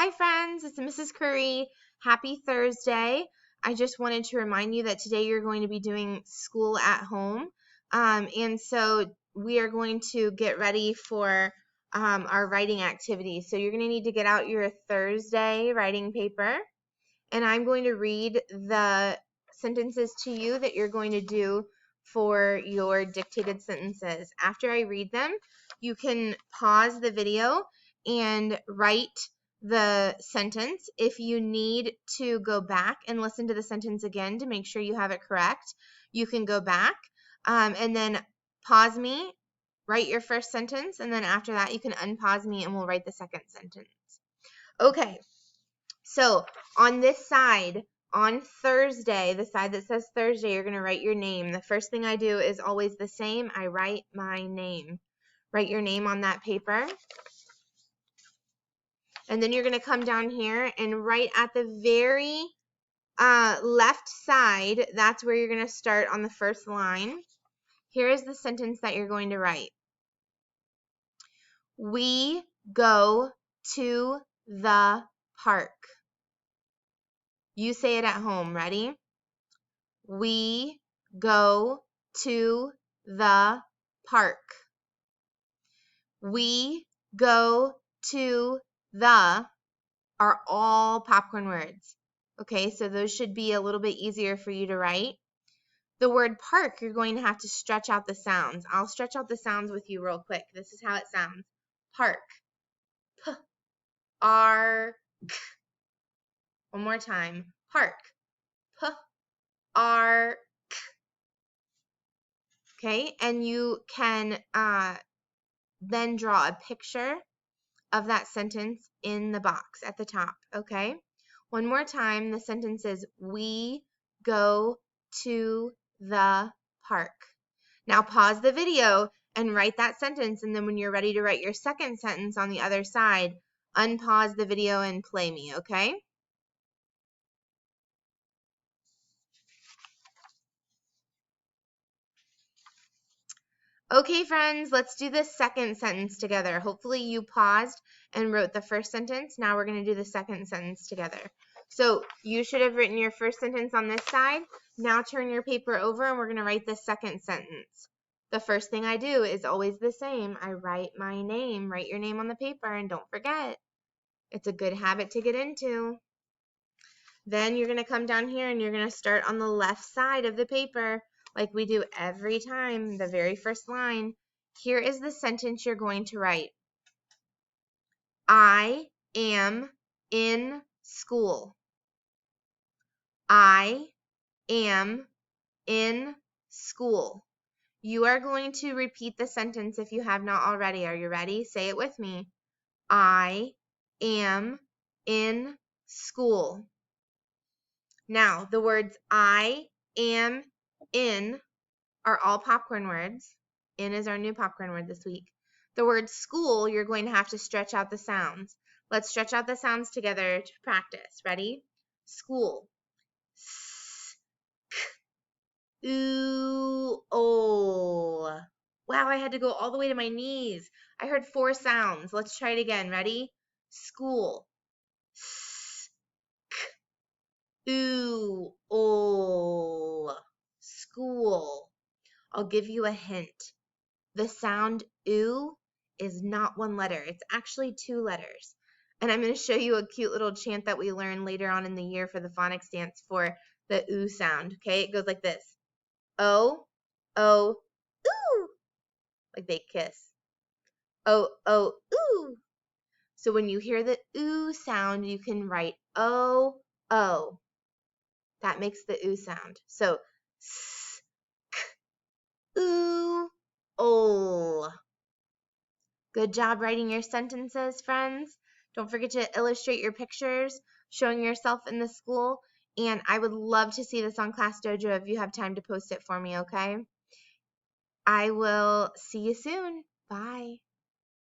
Hi friends, it's Mrs. Curry. Happy Thursday. I just wanted to remind you that today you're going to be doing school at home. And so we are going to get ready for our writing activity. So you're going to need to get out your Thursday writing paper. And I'm going to read the sentences to you that you're going to do for your dictated sentences. After I read them, you can pause the video and write the sentence. If you need to go back and listen to the sentence again to make sure you have it correct, you can go back and then pause me, write your first sentence, and then after that you can unpause me and we'll write the second sentence. Okay, so on this side, on Thursday, the side that says Thursday, you're going to write your name. The first thing I do is always the same. I write my name. Write your name on that paper. And then you're going to come down here and right at the very left side, that's where you're going to start on the first line. Here is the sentence that you're going to write. We go to the park. You say it at home. Ready? We go to the park. We go to the are all popcorn words. Okay, so those should be a little bit easier for you to write. The word park, you're going to have to stretch out the sounds. I'll stretch out the sounds with you real quick. This is how it sounds. Park. P, R, K. One more time. Park. P, R, K. Okay, and you can then draw a picture of that sentence in the box at the top, okay? One more time, the sentence is, we go to the park. Now pause the video and write that sentence, and then when you're ready to write your second sentence on the other side, unpause the video and play me, okay? Okay, friends, let's do the second sentence together. Hopefully you paused and wrote the first sentence. Now we're going to do the second sentence together. So you should have written your first sentence on this side. Now turn your paper over and we're going to write the second sentence. The first thing I do is always the same. I write my name. Write your name on the paper and don't forget. It's a good habit to get into. Then you're going to come down here and you're going to start on the left side of the paper like we do every time, the very first line. Here is the sentence you're going to write. I am in school. I am in school. You are going to repeat the sentence if you have not already. Are you ready? Say it with me. I am in school. Now, the words I am in are all popcorn words. In is our new popcorn word this week. The word school, you're going to have to stretch out the sounds. Let's stretch out the sounds together to practice. Ready? School. S, k, oo, o. Wow, I had to go all the way to my knees. I heard 4 sounds. Let's try it again. Ready? School. S, k, oo, o. School. I'll give you a hint. The sound oo is not one letter. It's actually 2 letters. And I'm going to show you a cute little chant that we learn later on in the year for the phonics dance for the oo sound. Okay, it goes like this. O, O, oo. Like they kiss. O, O, oo. So when you hear the oo sound, you can write O, O. That makes the oo sound. So, s, k, oo, o. Good job writing your sentences, friends. Don't forget to illustrate your pictures, showing yourself in the school. And I would love to see this on Class Dojo if you have time to post it for me, okay? I will see you soon. Bye.